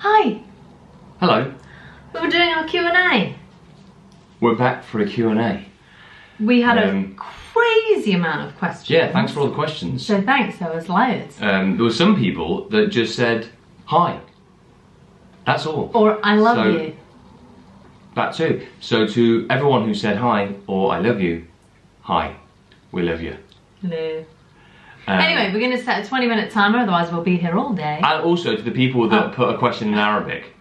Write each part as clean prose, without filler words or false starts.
Hi. Hello. We were doing our Q&A. We're back for a Q&A. We had a crazy amount of questions. Yeah, thanks for all the questions. So thanks, there was loads. There were some people that just said, hi. That's all. Or I love you. That too. So to everyone who said hi or I love you, hi. We love you. Hello. Anyway, we're going to set a 20-minute timer, otherwise we'll be here all day. And also to the people that put a question in Arabic.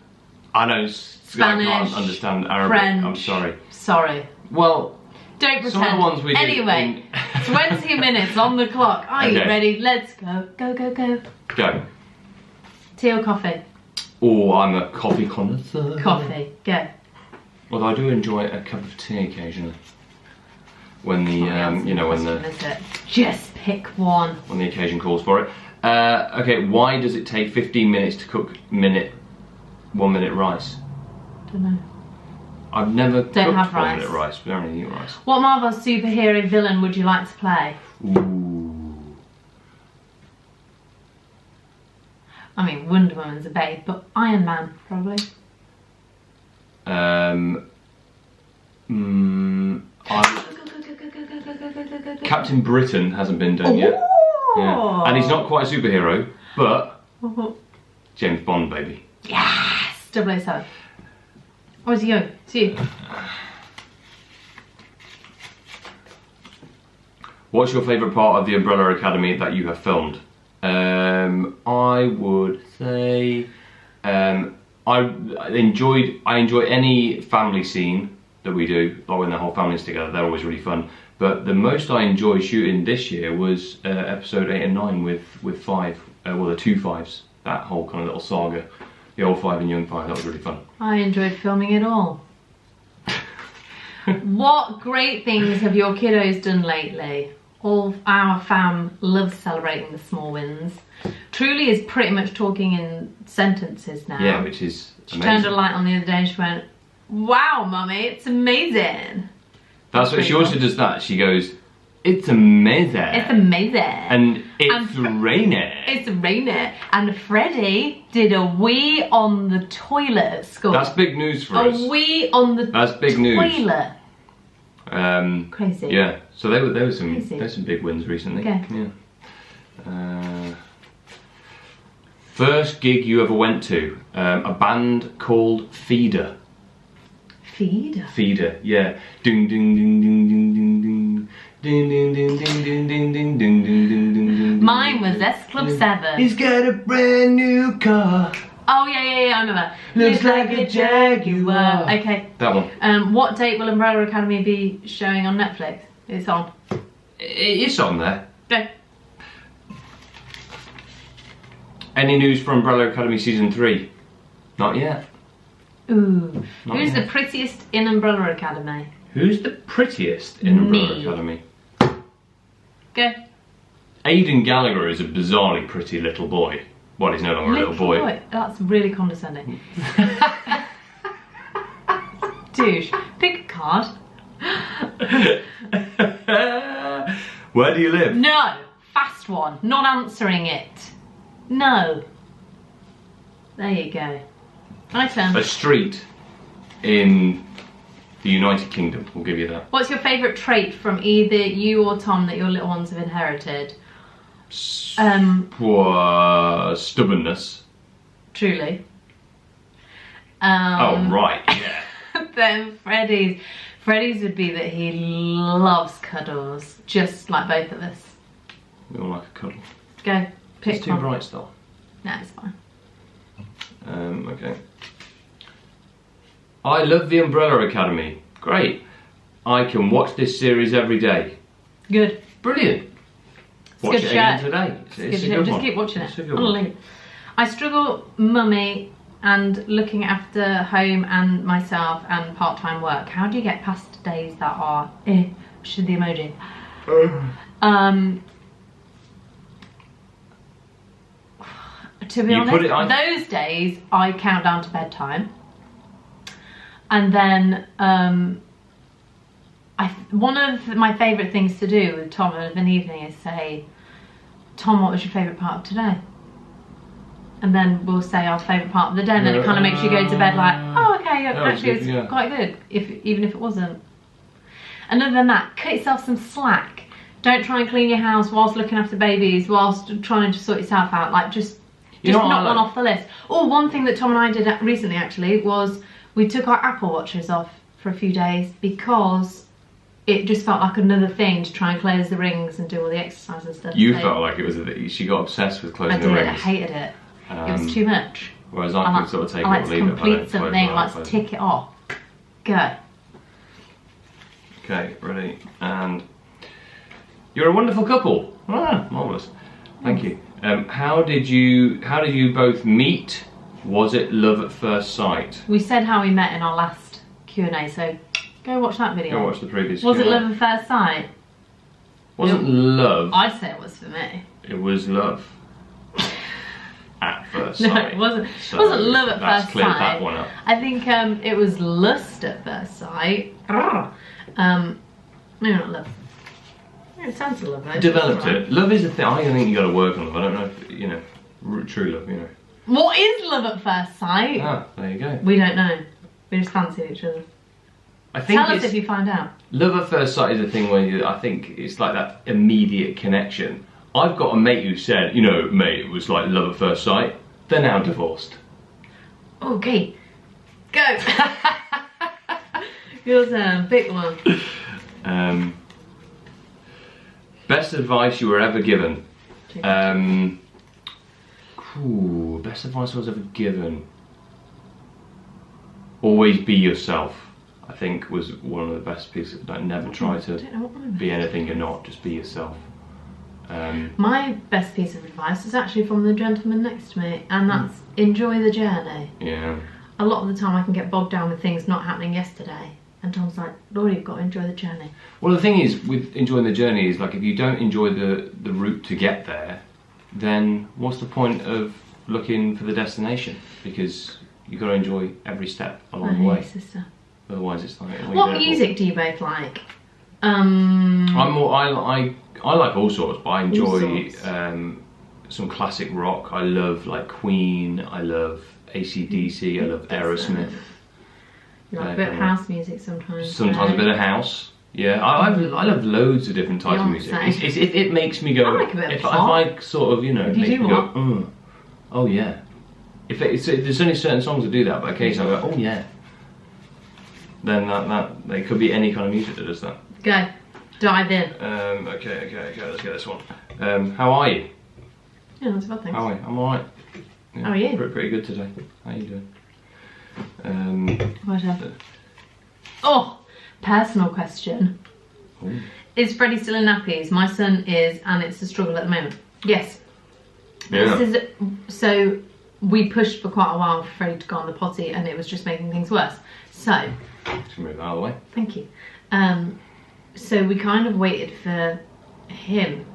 I know Spanish, I can't understand Arabic. French. I'm sorry. Sorry. Well, don't pretend. some of the ones we did anyway, 20 minutes on the clock. Are you ready? Let's go. Go, go, go. Go. Tea or coffee? Oh, I'm a coffee connoisseur. Coffee. Go. Although I do enjoy a cup of tea occasionally. When the, Just pick one. When the occasion calls for it. Okay, why does it take 15 minutes to cook 1 minute rice? Don't know. I've never Don't cooked have 1 rice. minute rice. We don't really eat rice. What Marvel superhero villain would you like to play? Ooh. I mean, Wonder Woman's a babe, but Iron Man, probably. Captain Britain hasn't been done yet. Yeah. And he's not quite a superhero, but James Bond, baby. Yes! 007. Where's he going? See you. What's your favourite part of the Umbrella Academy that you have filmed? I would say I enjoy any family scene that we do, like when the whole family's together. They're always really fun. But the most I enjoyed shooting this year was episode 8 and 9 with Five. Well, the two Fives. That whole kind of little saga. The old Five and young Five. That was really fun. I enjoyed filming it all. What great things have your kiddos done lately? All our fam loves celebrating the small wins. Truly is pretty much talking in sentences now. Yeah, which is amazing. She turned a light on the other day and she went, wow, mummy, it's amazing. That's what she also does that. She goes, it's amazing. It's amazing. And it's raining. It's raining. And Freddie did a wee on the toilet at school. That's big news for us. A wee on the That's big toilet. News. Crazy. Yeah. So there were some big wins recently. Okay. Yeah. First gig you ever went to? A band called Feeder. Feeder? Feeder, yeah. Ding ding ding ding ding ding ding. Ding ding ding ding ding ding ding ding ding ding. Mine was S Club 7. He's got a brand new car. Oh yeah, I remember. Looks like a Jaguar. Okay. That one. What date will Umbrella Academy be showing on Netflix? It's on. It's on there. Go. Any news for Umbrella Academy Season 3? Not yet. Ooh. Not Who's yet. the prettiest in Umbrella Academy? Who's the prettiest in Umbrella Academy? Go. Aidan Gallagher is a bizarrely pretty little boy. Well, he's no longer a little boy. That's really condescending. Douche. Pick a card. Where do you live? No. Fast one. Not answering it. No. There you go. My turn. A street in the United Kingdom, we'll give you that. What's your favourite trait from either you or Tom that your little ones have inherited? Stubbornness. Truly. Oh, right, yeah. Then Freddie's would be that he loves cuddles, just like both of us. We all like a cuddle. Go, pick It's too one. bright still. No, it's fine. Okay. I love the Umbrella Academy. Great. I can watch this series every day. Good. Brilliant. Watch it again today. It's a good Just one. keep watching it. It's a good On a one. link. I struggle, mummy, and looking after home and myself and part-time work. How do you get past days that are should the emoji? To be honest, those days I count down to bedtime, and then one of my favourite things to do with Tom of an evening is say, Tom, what was your favourite part of today? and then we'll say our favourite part of the day, and then it kind of makes you go to bed like, oh, okay, actually it's quite good, even if it wasn't. And other than that, cut yourself some slack. Don't try and clean your house whilst looking after babies, whilst trying to sort yourself out. Like, just knock one off the list. Oh, one thing that Tom and I did recently, actually, was we took our Apple Watches off for a few days because it just felt like another thing to try and close the rings and do all the exercise and stuff. You felt like it was she got obsessed with closing the rings. I hated it. It was too much. Whereas I can sort of take it or leave it. I like to complete something, let's tick it off. Go. Okay, ready, and you're a wonderful couple. Ah, marvellous. Thank you. How did you both meet? Was it love at first sight? We said how we met in our last Q&A, so go watch that video. Go watch the previous Was Q&A. it love at first sight? Wasn't love. I'd say it was for me. It was love. At first No, sight. it wasn't. So It wasn't love at that's first cleared sight. that one up. I think it was lust at first sight. Maybe not love. It sounds love. Though. Developed Right. it. Love is a thing. I think you got to work on love. I don't know if true love. What is love at first sight? Ah, there you go. We don't know. We just fancied each other. I think Tell us if you find out. Love at first sight is a thing where I think it's like that immediate connection. I've got a mate who said, mate, it was like love at first sight. They're now divorced. Okay, go. Your turn, pick one. Best advice you were ever given. Best advice I was ever given. Always be yourself. I think was one of the best pieces. Like, never try to be anything you're not. Just be yourself. My best piece of advice is actually from the gentleman next to me, and that's enjoy the journey. Yeah. A lot of the time I can get bogged down with things not happening yesterday, and Tom's like, Lord, you've got to enjoy the journey. Well, the thing is, with enjoying the journey is like, if you don't enjoy the route to get there, then what's the point of looking for the destination? Because you've got to enjoy every step along the way. Sister. Otherwise it's like... What music do you both like? I like all sorts, but I enjoy some classic rock. I love like Queen, I love AC/DC, I love Aerosmith. You like a bit of house music sometimes. Sometimes a bit of house. Yeah, I love loads of different types of music. It makes me go. I like a bit of if pop. I sort of, it makes me go, oh yeah. There's only certain songs that do that, but occasionally I go, oh yeah. Then that it could be any kind of music that does that. Go, dive in. Okay, let's get this one. How are you? Yeah, that's about things. How are you? I'm alright. Yeah, how are you? Pretty good today. How are you doing? Whatever. Oh, personal question. Ooh. Is Freddie still in nappies? My son is, and it's a struggle at the moment. Yes. Yeah. So we pushed for quite a while for Freddie to go on the potty, and it was just making things worse. So. Just move that out of the way. Thank you. So we kind of waited for him,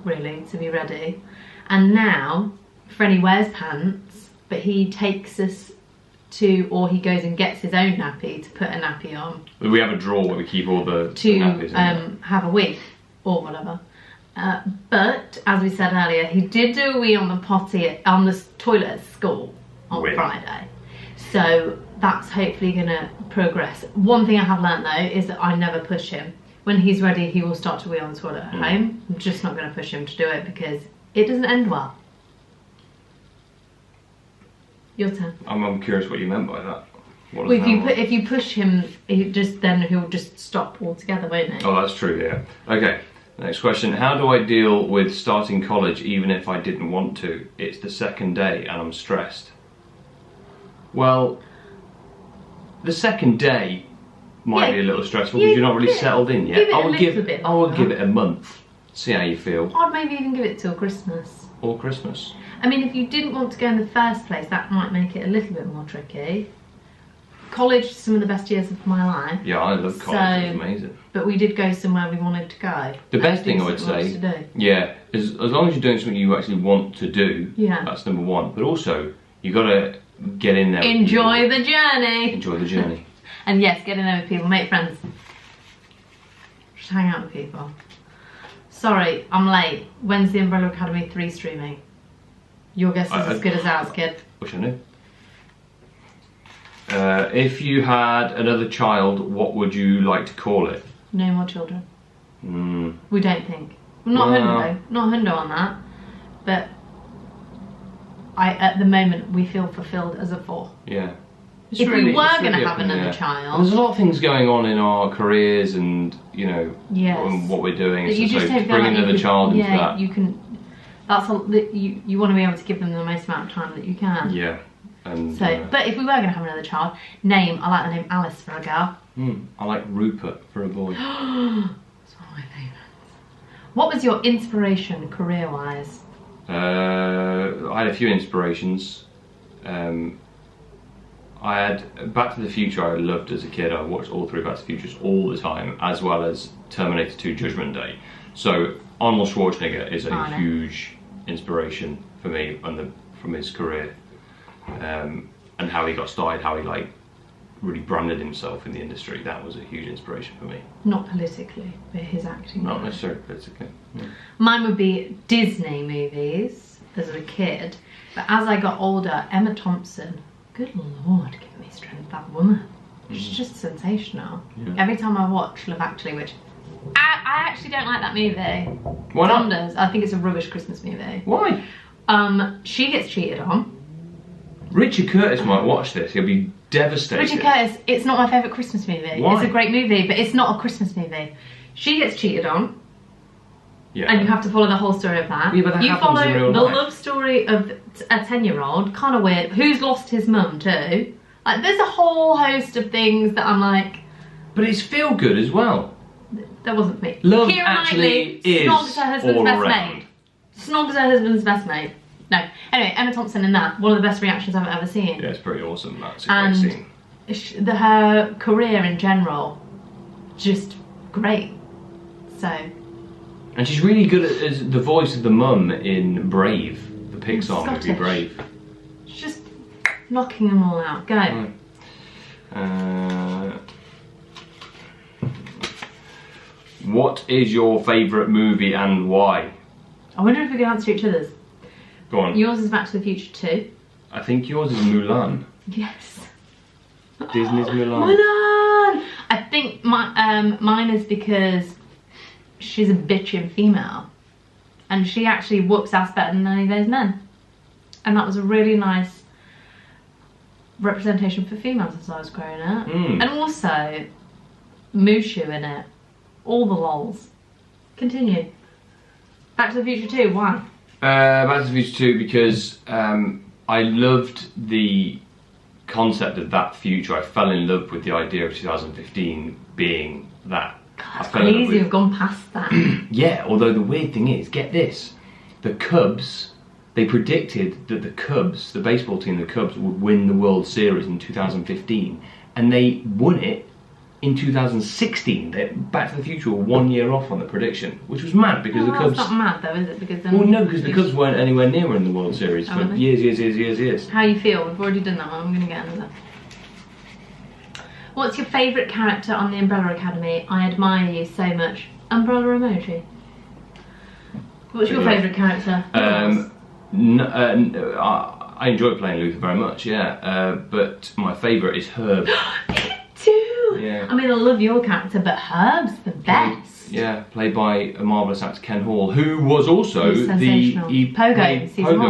really, to be ready. And now, Freddie wears pants, but he takes us to, or he goes and gets his own nappy to put a nappy on. We have a drawer where we keep all the nappies in have a wee, or whatever. But, as we said earlier, he did do a wee on the potty, on the toilet at school on Friday. So that's hopefully going to progress. One thing I have learnt though is that I never push him. When he's ready, he will start to wee on the toilet at home. I'm just not going to push him to do it because it doesn't end well. Your turn. I'm curious what you meant by that. Well, if you push him, he'll just stop altogether, won't he? Oh, that's true. Yeah. Okay. Next question. How do I deal with starting college even if I didn't want to? It's the second day and I'm stressed. Well, the second day might be a little stressful because you're not really settled in yet. I would give it a month. See how you feel. I'd maybe even give it till Christmas. Or Christmas. I mean, if you didn't want to go in the first place, that might make it a little bit more tricky. College is some of the best years of my life. Yeah, I love college. It's amazing. But we did go somewhere we wanted to go. The best thing I would say, yeah, is as long as you're doing something you actually want to do. Yeah. That's number one. But also, you got to get in there. Enjoy the journey. Enjoy the journey. And yes, get in there with people, make friends. Just hang out with people. Sorry, I'm late. When's the Umbrella Academy 3 streaming? Your guess is as good as ours, kid. Wish I knew. If you had another child, what would you like to call it? No more children. Mm. We don't think. Not hundo on that. But at the moment, we feel fulfilled as a 4. Yeah. If we were going to have another child... There's a lot of things going on in our careers and, you know, and what we're doing. You so just don't bring like another child into that. You can... you want to be able to give them the most amount of time that you can. Yeah. And, so, but if we were going to have another child, I like the name Alice for a girl. I like Rupert for a boy. It's one of my favourites. What was your inspiration career-wise? I had a few inspirations. I had Back to the Future I loved as a kid. I watched all 3 Back to the Futures all the time, as well as Terminator 2 Judgment Day. So Arnold Schwarzenegger is a huge inspiration for me from his career. And how he got started, how he really branded himself in the industry. That was a huge inspiration for me. Not politically, but his acting. Not necessarily politically. Yeah. Mine would be Disney movies as a kid, but as I got older, Emma Thompson, good lord, give me strength, that woman. She's just sensational. Yeah. Every time I watch Love Actually, which I actually don't like that movie. Why not? I think it's a rubbish Christmas movie. Why? She gets cheated on. Richard Curtis might watch this, he'll be devastated. Richard Curtis, it's not my favourite Christmas movie. Why? It's a great movie, but it's not a Christmas movie. She gets cheated on. Yeah. And you have to follow the whole story of that. Yeah, but that you happens in real follow life. The love story of a 10-year-old, kind of weird, who's lost his mum too. Like, there's a whole host of things that I'm like... But it's feel good as well. That wasn't for me. Love Keira Actually Knightley is snogs her husband's all best around. mate. Snogs her husband's best mate. No. Anyway, Emma Thompson in that, one of the best reactions I've ever seen. Yeah, it's pretty awesome. That's a great scene. Her career in general, just great. So. And she's really good as the voice of the mum in Brave, the Pixar movie Brave. She's just knocking them all out. Go. What is your favourite movie and why? I wonder if we can answer each other's. Go on. Yours is Back to the Future 2. I think yours is Mulan. Yes. Disney's Mulan. Mulan! I think mine is because she's a bitchin' female. And she actually whoops ass better than any of those men. And that was a really nice representation for females as I was growing up. And also, Mushu in it. All the lols. Continue. Back to the Future 2, why? Back to the Future 2 because I loved the concept of that future. I fell in love with the idea of 2015 being that. God, that's crazy you've gone past that. Yeah, although the weird thing is, get this, the Cubs, they predicted that the Cubs, the baseball team, the Cubs, would win the World Series in 2015, and they won it in 2016. Back to the Future were 1 year off on the prediction, which was mad because the Cubs... That's not mad though, is it? Because then well, no, because the Cubs weren't anywhere near in the World Series for years. How you feel? We've already done that one. I'm going to get another. What's your favourite character on the Umbrella Academy? I admire you so much. Umbrella emoji. What's your favourite character? I enjoy playing Luther very much, yeah. But my favourite is Herb. Too. Yeah. I mean, I love your character, but Herb's the best. Played by a marvellous actor, Ken Hall, who was also Pogo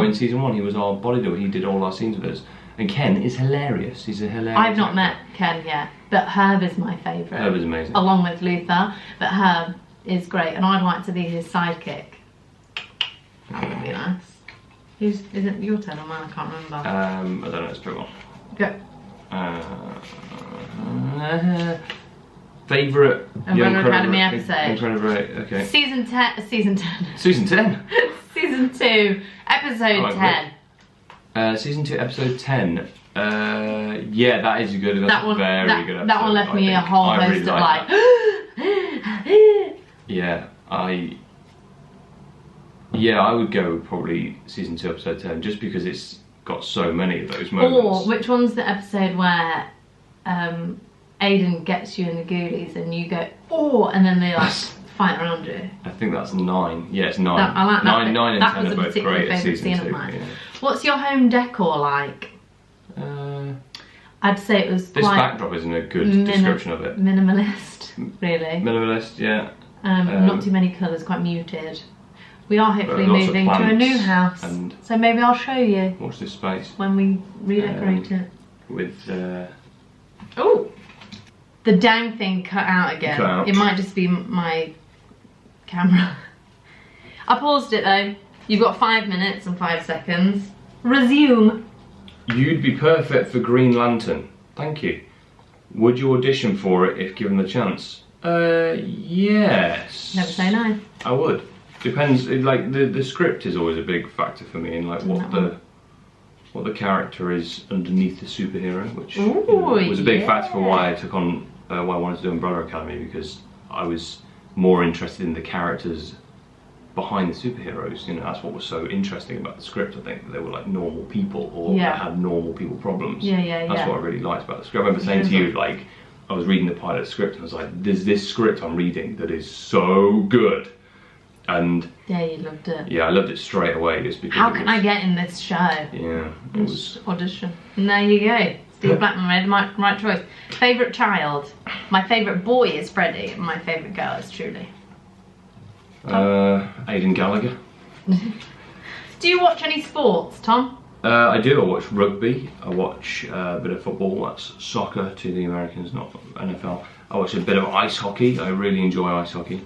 in season 1. He was our bodybuilder. He did all our scenes with us. And Ken is hilarious. He's a hilarious I've not actor. met Ken yet, but Herb is my favourite. Herb is amazing. Along with Luther, but Herb is great, and I'd like to be his sidekick. That would be nice. Is it your turn or mine? I can't remember. I don't know. It's pretty well. Go. Favourite Umbrella Academy episode. Okay. Season 10. Season 10. Season 2, episode 10. Season 2, episode 10. Yeah, that is good. That's a very good episode. That one left me a whole host of like. Yeah, I would go probably season 2, episode 10, just because it's got so many of those moments. Or which one's the episode where Aiden gets you in the ghoulies and you go, oh, and then they like fight around you? I think that's 9. Yeah, it's 9. I like that. 9 and 10 are both great at season season 2. Of mine. Yeah. What's your home decor like? I'd say it was this quite backdrop isn't a good description of it. Minimalist, really. Minimalist, yeah. Not too many colours, quite muted. We are hopefully moving to a new house, so maybe I'll show you. Watch this space. When we redecorate it. With oh, the dang thing cut out again. Cut out. It might just be my camera. I paused it though. You've got 5 minutes and 5 seconds. Resume. You'd be perfect for Green Lantern. Thank you. Would you audition for it if given the chance? Yes. Never say no. I would. Depends. Like the script is always a big factor for me, and like what the character is underneath the superhero, which was a big factor for why I took on why I wanted to do Umbrella Academy, because I was more interested in the characters behind the superheroes. You know, that's what was so interesting about the script. I think they were like normal people, or that had normal people problems. That's what I really liked about the script. I remember saying to you, like, I was reading the pilot script and I was like, there's this script I'm reading that is so good. And yeah, you loved it. Yeah, I loved it straight away just because. How can I get in this show? Yeah, it was audition. And there you go. Steve Blackman made the right choice. Favourite child? My favourite boy is Freddie, and my favourite girl is Trudy. Aidan Gallagher. Do you watch any sports, Tom? I do. I watch rugby. I watch a bit of football. That's soccer to the Americans, not NFL. I watch a bit of ice hockey. I really enjoy ice hockey.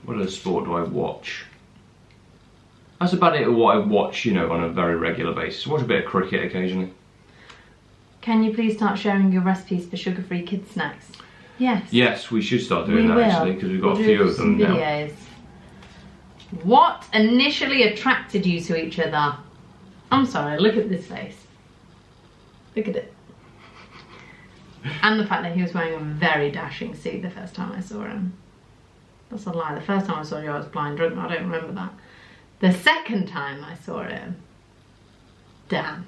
What other sport do I watch? That's about it. What I watch, you know, on a very regular basis. I watch a bit of cricket occasionally. Can you please start sharing your recipes for sugar-free kids snacks? Yes. Yes, we should start doing that actually, because we've got a few of them now. What initially attracted you to each other? I'm sorry, look at this face. Look at it. And the fact that he was wearing a very dashing suit the first time I saw him. That's a lie. The first time I saw you I was blind drunk, I don't remember that. The second time I saw him, damn.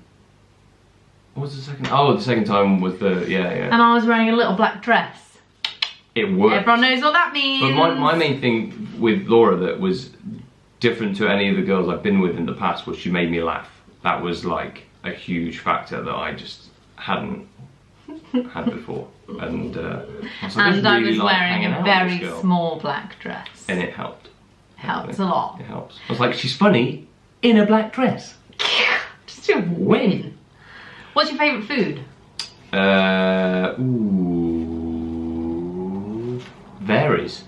What was the second? Oh, the second time was the, yeah. And I was wearing a little black dress. It worked. Everyone knows what that means. But my main thing with Laura that was different to any of the girls I've been with in the past was she made me laugh. That was like a huge factor that I just hadn't had before. And I was, like, and I was wearing a very small black dress. And it helped. Helps a lot. It helps. I was like, she's funny in a black dress. Just a win. What's your favourite food? Varies.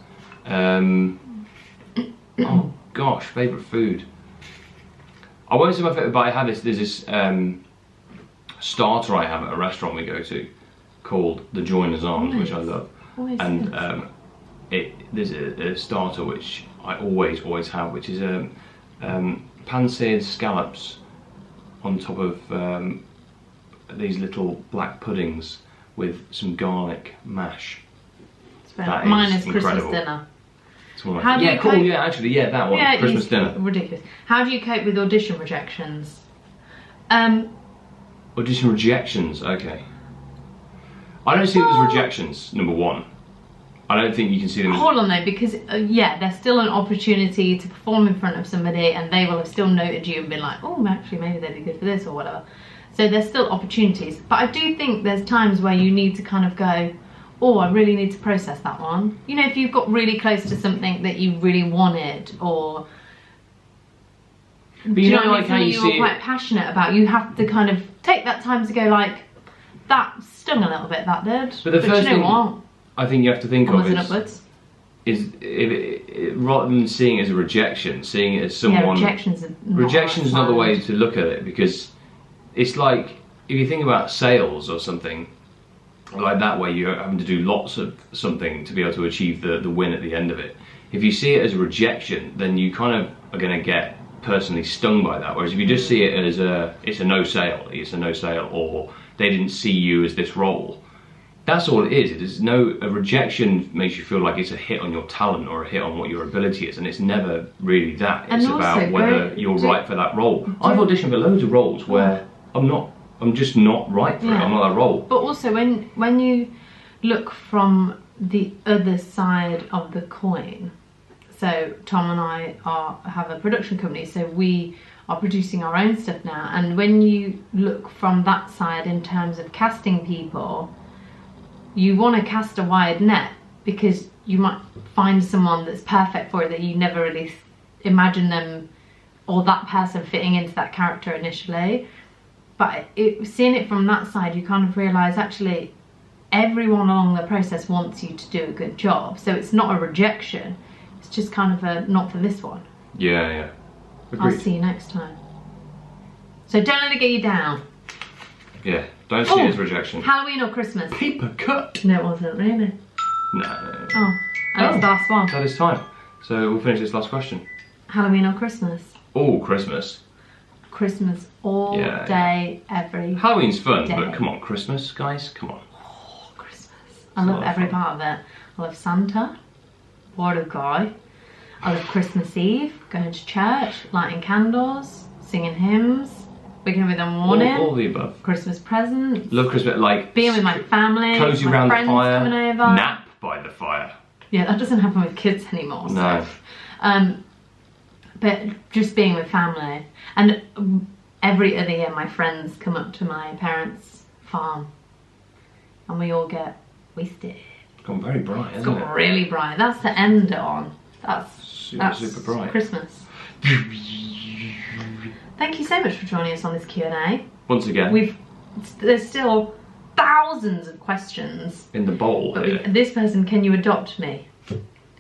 Oh gosh, favourite food. I won't say my favourite, but I have this. There's this starter I have at a restaurant we go to called the Joiner's Arms, which I love. And there's a starter which I always have, which is pan-seared scallops on top of these little black puddings with some garlic mash. Mine is Christmas dinner. How do you cope? Yeah, actually, yeah, that one. Yeah, Christmas dinner. Ridiculous. How do you cope with audition rejections? Audition rejections, okay. I don't see them as rejections, number one. I don't think you can see them as... Hold on though, because yeah, there's still an opportunity to perform in front of somebody and they will have still noted you and been like, oh, actually maybe they'd be good for this or whatever. So there's still opportunities. But I do think there's times where you need to kind of go, oh, I really need to process that one. You know, if you've got really close to something that you really wanted, or... But you know, like how you you're quite passionate about, you have to kind of take that time to go like, that stung a little bit, that did. But the first you know thing what? I think you have to think of is rather than seeing it as a rejection, seeing it as someone... Yeah, rejection's not the way to look at it, because it's like, if you think about sales or something, like that way you're having to do lots of something to be able to achieve the win at the end of it. If you see it as a rejection, then you kind of are going to get personally stung by that, whereas if you just see it as it's a no sale, or they didn't see you as this role, that's all it is. It is a rejection makes you feel like it's a hit on your talent or a hit on what your ability is, and it's never really that. It's about whether you're right for that role. I've auditioned for loads of roles where I'm just not right for it. I'm not that role. But also when you look from the other side of the coin, so Tom and I have a production company, so we are producing our own stuff now. And when you look from that side in terms of casting people, you want to cast a wide net, because you might find someone that's perfect for it that you never really imagine them or that person fitting into that character initially. But seeing it from that side, you kind of realise actually everyone along the process wants you to do a good job. So it's not a rejection, it's just kind of a not for this one. Yeah. Agreed. I'll see you next time. So don't let it get you down. Yeah, don't see it as rejection. Halloween or Christmas? Paper cut. No, it wasn't really. No. Oh, and it's the last one. That is time. So we'll finish this last question. Halloween or Christmas? Oh, Christmas. Christmas all day, every Halloween's fun, day. but come on, Christmas, guys, come on. Oh, Christmas. I love every part of it. I love Santa. What a guy. I love Christmas Eve, going to church, lighting candles, singing hymns, waking up in the morning. All the above. Christmas presents. Love Christmas, like being with my family. Cozy my around the friends fire. coming over. Nap by the fire. Yeah, that doesn't happen with kids anymore. No. So. But just being with family. And every other year my friends come up to my parents' farm and we all get wasted. It's gone very bright, hasn't it? It's got really bright. That's the end on. That's super bright. Christmas. Thank you so much for joining us on this Q&A. Once again. There's still thousands of questions. In the bowl here. This person, can you adopt me?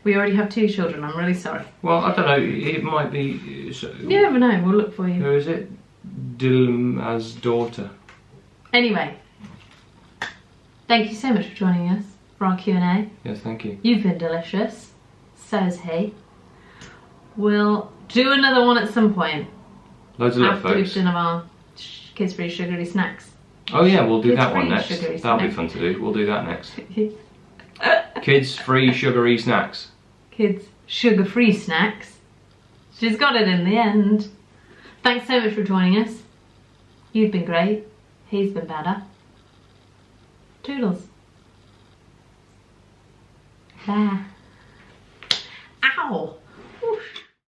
We already have 2 children, I'm really sorry. Well, I don't know, it might be... You never know, we'll look for you. Who is it? Dilma's daughter. Anyway, thank you so much for joining us for our Q&A. Yes, thank you. You've been delicious. So's he. We'll do another one at some point. Loads of love, after folks. we've done our kids-free sugary snacks. Oh yeah, we'll do that one Kids-free next. sugary That'll be snacks. fun to do. We'll do that next. Kids-free sugary snacks. Kids sugar-free snacks. She's got it in the end. Thanks so much for joining us. You've been great. He's been better. Toodles. Bye.